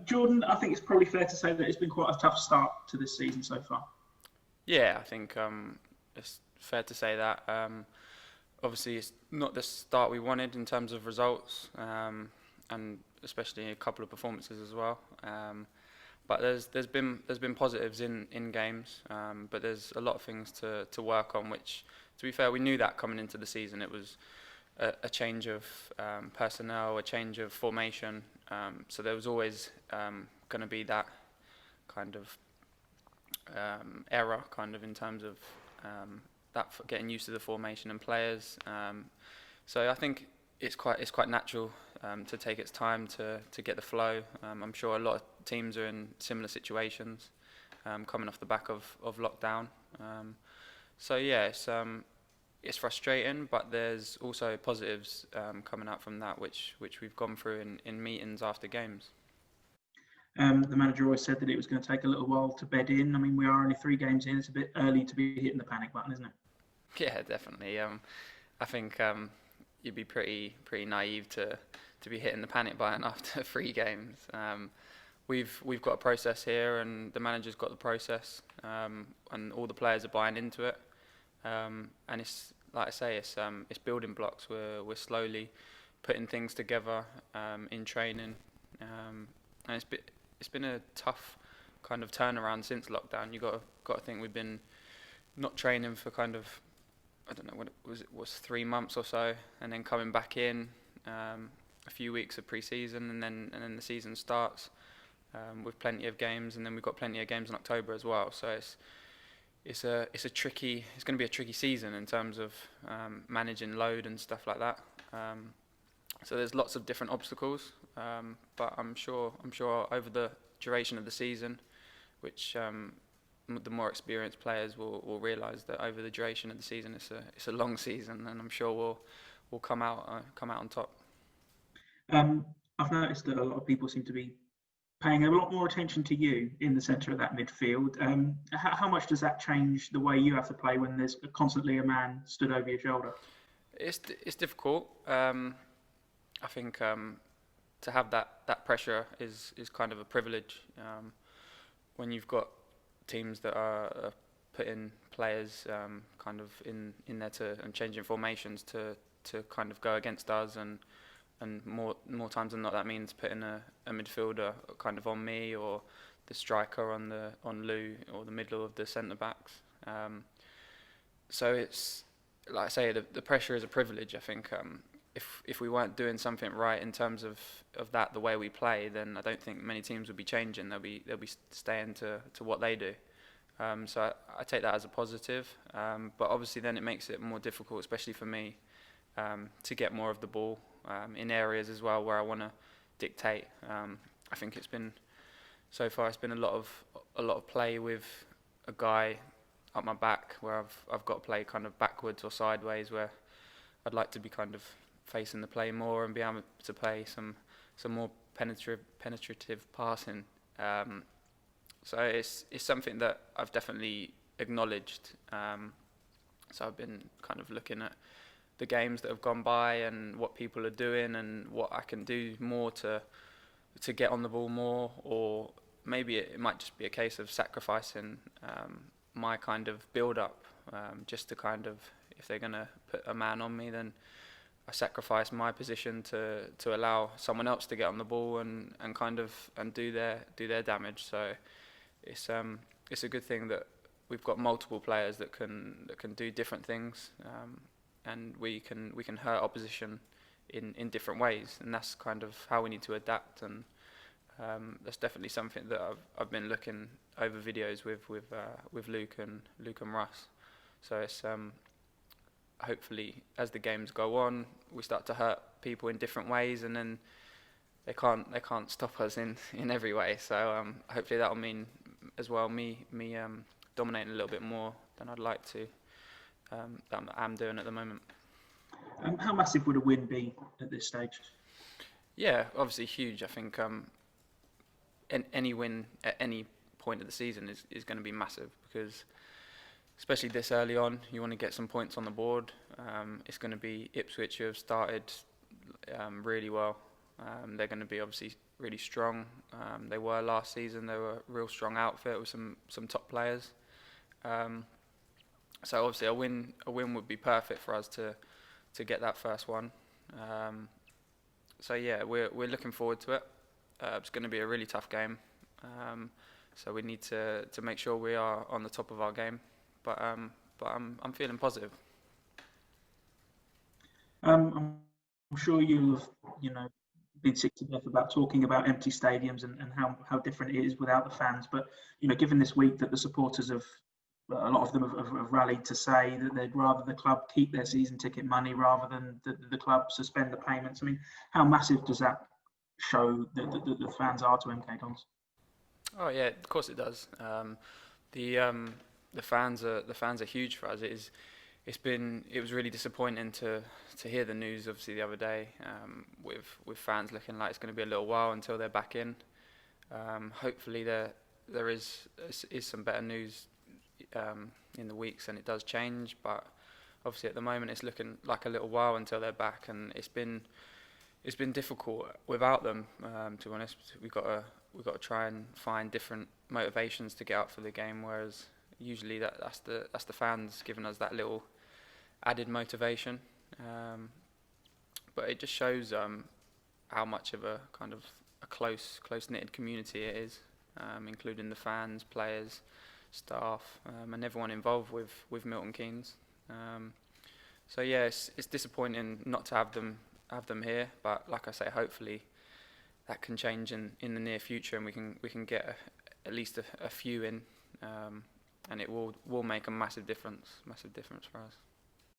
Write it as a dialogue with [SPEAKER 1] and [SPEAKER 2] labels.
[SPEAKER 1] Jordan, I think it's probably fair to say that it's been quite a tough start to this season so far.
[SPEAKER 2] Yeah, I think it's fair to say that. Obviously, it's not the start we wanted in terms of results, and especially a couple of performances as well. But there's been positives in games, but there's a lot of things to work on. Which, to be fair, we knew that coming into the season. It was a change of personnel, a change of formation. So there was always going to be that kind of error, kind of in terms of getting used to the formation and players. So I think it's quite natural to take its time to get the flow. I'm sure a lot of teams are in similar situations coming off the back of lockdown. So yeah, it's frustrating, but there's also positives coming out from that, which we've gone through in meetings after games.
[SPEAKER 1] The manager always said that it was going to take a little while to bed in. I mean, we are only 3 games in. It's a bit early to be hitting the panic button, isn't it?
[SPEAKER 2] Yeah, definitely. I think you'd be pretty naive to be hitting the panic button after 3 games. We've got a process here, and the manager's got the process, and all the players are buying into it. And it's like I say, it's building blocks. We're slowly putting things together in training, and it's been a tough kind of turnaround since lockdown. You got to think we've been not training for kind of, I don't know what it was 3 months or so, and then coming back in a few weeks of pre-season, and then the season starts with plenty of games, and then we've got plenty of games in October as well. So it's going to be a tricky season in terms of managing load and stuff like that. So there's lots of different obstacles, but I'm sure over the duration of the season, which the more experienced players will realise that over the duration of the season, it's a long season, and I'm sure we'll come out on top.
[SPEAKER 1] I've noticed that a lot of people seem to be paying a lot more attention to you in the centre of that midfield. How much does that change the way you have to play when there's constantly a man stood over your shoulder?
[SPEAKER 2] It's difficult. I think to have that pressure is kind of a privilege. When you've got teams that are putting players kind of in there and changing formations to kind of go against us, and more times than not that means putting a midfielder kind of on me, or the striker on Lou, or the middle of the centre backs. So it's like I say, the pressure is a privilege. I think if we weren't doing something right in terms of that, the way we play, then I don't think many teams would be changing. They'll be staying to what they do. So I take that as a positive. But obviously then it makes it more difficult, especially for me, to get more of the ball in areas as well where I want to dictate. I think so far it's been a lot of play with a guy up my back, where I've got to play kind of backwards or sideways, where I'd like to be kind of facing the play more and be able to play some more penetrative passing. So it's something that I've definitely acknowledged. So I've been kind of looking at the games that have gone by and what people are doing and what I can do more to get on the ball more, or maybe it might just be a case of sacrificing my kind of build-up, just to kind of, if they're going to put a man on me, then I sacrifice my position to allow someone else to get on the ball and do their damage. So it's a good thing that we've got multiple players that can do different things, and we can hurt opposition in different ways, and that's kind of how we need to adapt. And that's definitely something that I've been looking over videos with Luke and Russ. So it's hopefully as the games go on, we start to hurt people in different ways, and then they can't stop us in every way. So hopefully that'll mean as well me dominating a little bit more than I'd like to, that I'm doing at the moment.
[SPEAKER 1] How massive would a win be at this stage?
[SPEAKER 2] Yeah, obviously huge. I think any win at any point of the season is going to be massive, because especially this early on, you want to get some points on the board. It's going to be Ipswich, who have started really well. They're going to be obviously really strong. They were last season. They were a real strong outfit with some top players. So obviously a win would be perfect for us to get that first one. So yeah, we're looking forward to it. It's going to be a really tough game. So we need to make sure we are on the top of our game. But I'm feeling positive.
[SPEAKER 1] I'm sure you've been sick to death about talking about empty stadiums and how different it is without the fans. But given this week that the supporters have, a lot of them have rallied to say that they'd rather the club keep their season ticket money rather than the club suspend the payments. I mean, how massive does that show that the fans are to MK Dons?
[SPEAKER 2] Oh yeah, of course it does. The fans are huge for us. It was really disappointing to hear the news obviously the other day, with fans looking like it's going to be a little while until they're back in. Hopefully there is some better news in the weeks and it does change, but obviously at the moment it's looking like a little while until they're back, and it's been difficult without them. To be honest, we've got to try and find different motivations to get out for the game, whereas usually that's the fans giving us that little added motivation. But it just shows how much of a kind of a close knitted community it is, including the fans, players, staff, and everyone involved with Milton Keynes. So yeah, it's disappointing not to have them here, but like I say, hopefully that can change in the near future, and we can get at least a few in, and it will make a massive difference for us.